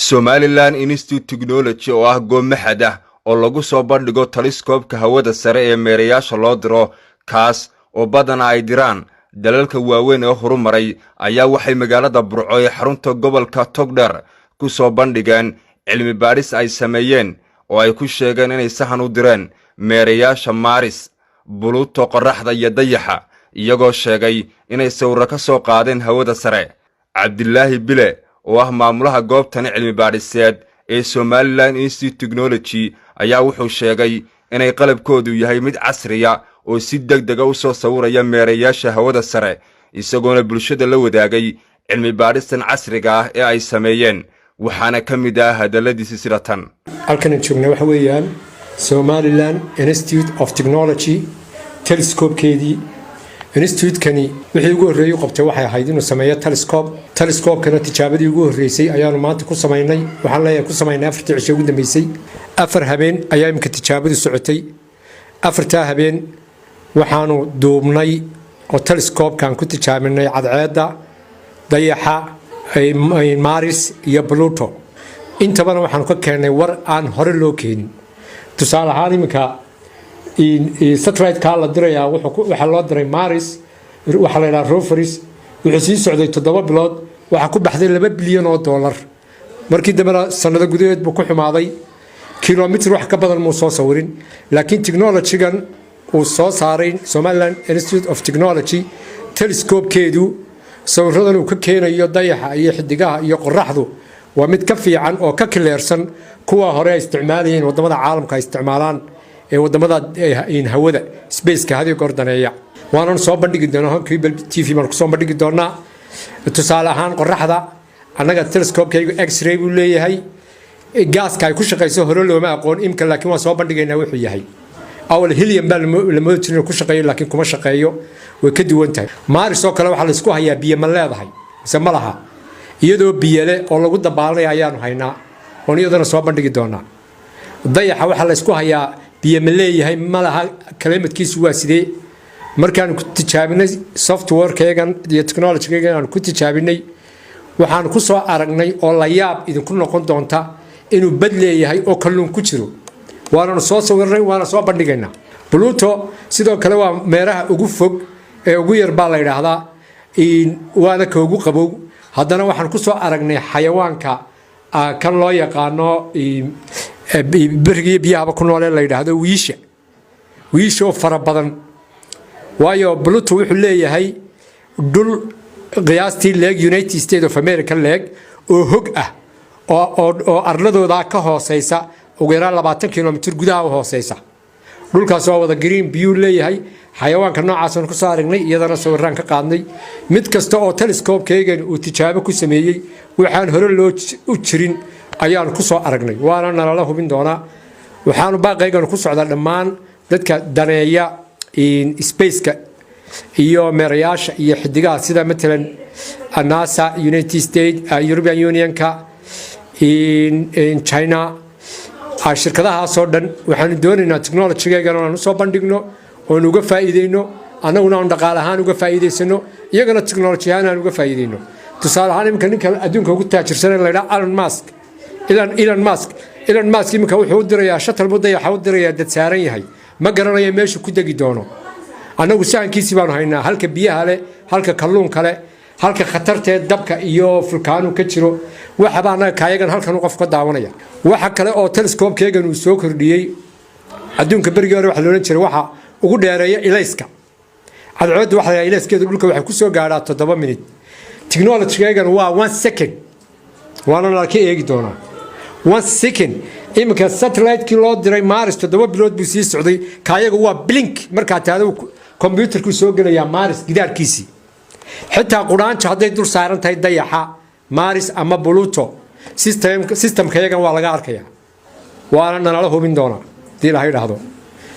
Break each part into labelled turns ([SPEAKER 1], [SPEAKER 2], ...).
[SPEAKER 1] Somaliland Institute Technology oo ah goob maxad ah oo lagu soo bandhigo telescope-ka hawada sare ee meerayaasha loo diro kaas oo badan ay diraan dalalka waaweyn ee horumaray ayaa waxay magaalada Burco ee xarunta gobolka Togdheer ku soo bandhigeen cilmi baaris ay sameeyeen oo ay ku sheegeen inay sahan u direen meerayaasha Mars, Pluto, qorraxda iyo dayaxa iyagoo sheegay inay sawirro ka soo qaadeen hawada sare. Cabdillaahi Bile oo ah maamulaha goobtan cilmi baadhiseed ee Somaliland Institute Technology ayaa wuxuu sheegay inay qalabkoodu yahay mid casri ah oo si degdeg ah u soo sawiraya meerayaasha hawada sare isagoona bulshada la wadaagay cilmi baadhistan casriga ah ee ay sameeyeen waxaana ka mid ah hadaladiisa sida tan.
[SPEAKER 2] halkan joogna waxa weeyaan Somaliland Institute of Technology telescope-keedii institute-kani wixii ugu horeeyay qabtay waxay ahayd inuu sameeyo telescope-kana tijaabadii ugu horeysay ayaanu maanta ku sameynay. waxaan leeyahay ku sameynay 4 cisho ugu dambeysay 4 habeen ayaa imka tijaabadu socotay. 4 habeen waxaanu duubnay oo telescope-kan ku tijaabinay cadceedda, dayaxa, Mars iyo Pluto. intabana waxaan ka keenay war aan hore loo keenin. tusaale ahaan imka satellite-ka la dirayaa waxa loo diray Mars, waxa la yiraahdaa rovers, wuxuu sii socday 7 bilood, waxa ku baxday $2 bilyan. markii dambena sanado gudaheed buu ku xumaaday, kilomitir wax ka badan muu soo sawirin. laakiin technology-gan uu soo saaray Somaliland Institute of Technology telescope-keedu sawiradan uu ka keenayo dayaxa iyo xidigaha iyo qorraxdu waa mid ka fiican oo ka clearsan kuwa hore ay isticmaalayeen wadamada caalamka ay isticmaalaan ee wadamada hawada space-ka hadiyo gordaneeya. waana soo bandhigi doonaa Cable TV markuu soo bandhigi doonaa. tusaale ahaan qorraxda anaga telescope-kaygu X-ray buu leeyahay, gaaska ay ku shaqeyso hore looma aqoon imka, laakiin waa soo bandhigaynaa wuxuu yahay. awal helium baa la moodi jiray ku shaqeeyo laakiin kuma shaqeeyo, way ka duwan tahay. Mars oo kale waxa la isku hayaa biyo ma leedahay mise ma laha, iyadoo biyo leh oo lagu dabaalay ayaanu haynaa oo iyadana soo bandhigi doonaa. dayaxa waxa la isku hayaa biyo ma leeyahay ma laha, kalimadkiisu waa sidee. markaan ku tijaabinay software-keegan iyo technology-keegan aan ku tijaabinay waxaan ku soo aragnay oo la yaab idinku noqon doonta inuu bad leeyahay oo kalluun ku jiro. waana soo sawirnay, waana soo bandhigaynaa. Pluto sidoo kale waa meeraha ugu fog ee ugu yar baa la yiraahdaa, waana ka ugu qabow. haddana waxaan ku soo aragnay xayawaanka kan loo yaqaano beriga biyaha ku nool ee la yiraahdo wiisha oo fara badan. waayo Pluto wuxuu leeyahay dhul qiyaastii leeg United States of America leeg oo hog ah oo arladooda ka hooseysa ugu yaraan 20 kilomitir gudaha u hooseysa. dhulkaas waa wada green view leeyahay. xayawaanka noocaas aan ku soo aragnay iyadana sawiraan ka qaadnay. mid kasta oo telescope-keegan uu tijaabo ku sameeyay waxaan hore loo u jirin ayaan ku soo aragnay, waana nala hubin doonaa. waxaanu baaqaygan ku socdaa dhammaan dadka daneeya space-ka iyo meerayaasha iyo xidigaha sida matalan NASA, United States, European Union-ka, China, shirkadahaas oo dhan waxaan doonaynaa technology-geegan oo aan soo bandhigno oo uga faa'iideyno, annaguna aan dhaqaale ahaan uga faa'iideysano, iyagana technology ahaan aan uga faa'iideyno. tusaale ahaan imka ninka adduunka ugu taajirsan la yiraahdo Elon Musk imka wuxuu u dirayaa shuttle buu dayaxa u dirayaa dad saaran yahay, ma garanayo meesha ku degi doono. annagu sahankiisii baanu haynaa, halka biyaha leh, halka kalluunka leh, halka khatarteed dabka iyo fulkaanu ka jiro. waxa baana kaayagan halkan qof ka daawanaya. waxa kale oo telescope-keegan uu soo kordhiyay adduunka berigii hore waxa loo oran jiray waxa ugu dheereeya ilayska. cadceeddu waxa ay ilayskeedu dhulka waxay ku soo gaadhaa 7 minute. technology-keegan waa 1 second, waana la ka eegi doonaa 1 second. imka satellite-kii loo diray Mars 7 bilood buu sii socday, kaayaga waa blink marka taado computer-ku soo galaya Mars gidaarkiisii. xitaa quraanka haday dul saaran tahay dayaxa Mars ama Pluto system-keegan waa laga arkayaa, waana nala hubin doonaa hadii la yiraahdo.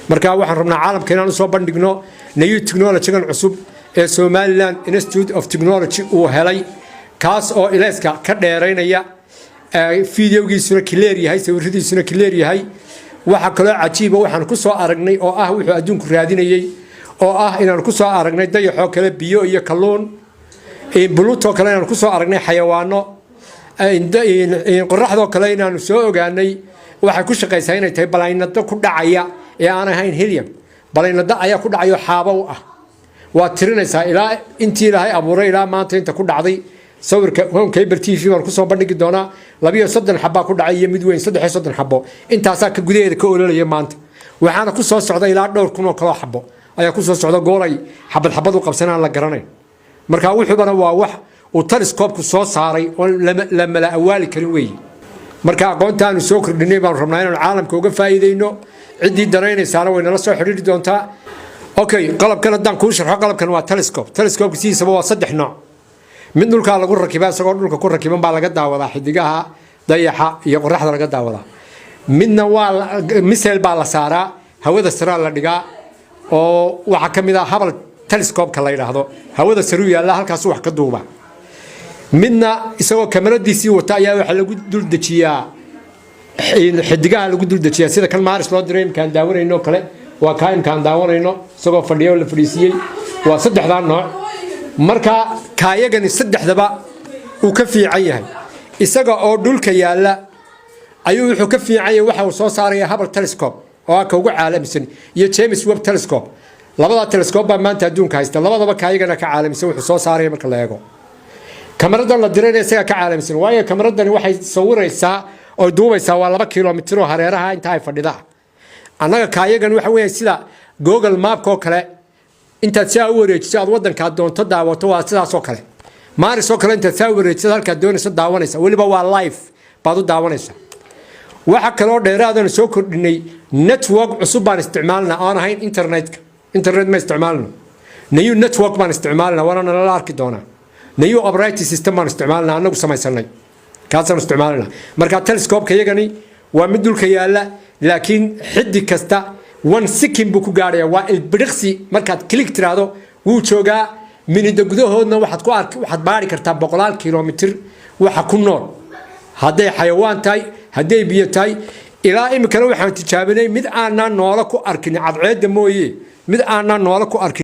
[SPEAKER 2] marka waxaan rabnaa caalamka inaan soo bandhigno new technology-gan cusub ee Somaliland Institute of Technology uu helay, kaas oo ilayska ka dheereynaya, fiidiyowgiisuna clear yahay, sawiradiisuna clear yahay. waxa kale oo cajiib ah waxaan ku soo aragnay oo ah wuxuu adduunku raadinayay oo ah inaan ku soo aragnay dayaxo kale, biyo iyo kalluun. Pluto kale inaan ku soo aragnay xayawaano qoraxdoo kale inaanu soo ogaanay waxay ku shaqaysaa inay tahay balaynado ku dhacaya ee aan ahayn helium balaynado ayaa ku dhacayo xaabo u ah waa tirinaysaa ilaa intii ilaahay abuuray ilaa maanta inta ku dhacday sawirka cable TV baan ku soo bandhigi doonaa 230 xabba ku dhacay iyo mid weyn 330 xabbo intaasaa ka gudaheeda ka ololaya maanta waxaana ku soo socda ilaa dhowr kun oo kale xabbo ayaa ku soo socda goolay xabad u qabsanaan la garanay marka wuxuubana waa wax uu telescope ku soo saaray oo la mala awaali karin weey marka aqoontaanu soo kordhinay baan rabnaa inaan caalamka uga faa'iideyno cidii danaynaysaana way nala soo xiriiri doontaa okay qalabkan haddaan kuu sharxo qalabkan waa telescope sidiisaba waa 3 nooc mid dhulka lagu rakibaa isagoo dhulka ku rakiban baa laga daawadaa xidigaha dayaxa iyo qoraxda laga daawadaa midna waa miseel baa la saaraa hawada sare la dhigaa oo waxa kamid ah Hubble telescope-ka la yiraahdo hawada sare yaalla halkaas wax ka duuba midna isagoo kamaradiisii wata ayaa waxa lagu dul dejiyaa xidigaha lagu dul dejiyaa sida kan Mars loo diray imkaan daawanayno kale waa ka imkaan daawanayno isagoo fadhiyo la fadhiisiyay waa 3 nooc marka kaayagani 3daba uu ka fiican yahay isaga oo dhulka yaalla ayuu wuxuu ka fiican yahay waxa uu soo saaray Hubble telescope oo ka ugu caalamisan iyo James Webb telescope labada telescope baa maanta adduunka haysta labadaba kaayagana ka caalamisan wuxuu soo saaray marka la eego kameradan la diray isaga ka caalamisan waayo kameradani waxay sawiraysaa oo duubaysaa waa 2 kiiloomitir oo hareeraha inta ay fadhida anaga kaayagan waxa weeye sida Google Map ko kale inta saa wareejiso aad wadanka doonto daawato waa sidaas oo kale Mars oo kale inta saa wareejiso halka doonayso daawanaysa waliba waa live baad u daawanaysa waxa kale oo dheeraadana soo kordhinay network cusub baan isticmaalna aan ahayn internet ma isticmaalno new network baan isticmaalna wana la arki doona new operating system baan isticmaalna anagu samaysanay kaasaan isticmaalna marka telescope-ka yagani waa mid dhulka yaalla laakiin xiddi kasta 1 second buu ku gaaraya waa ilbiriqsi markaad click tiraado wuu joogaa minida gudahoodna waxaad baari kartaa 100 kiiloomitir waxa ku nool haday xayawaan tahay haday biyo tahay ilaa imikana waxaan tijaabinay mid aanan noola ku arkin cadceedda mooyee mid aanan noola ku arkin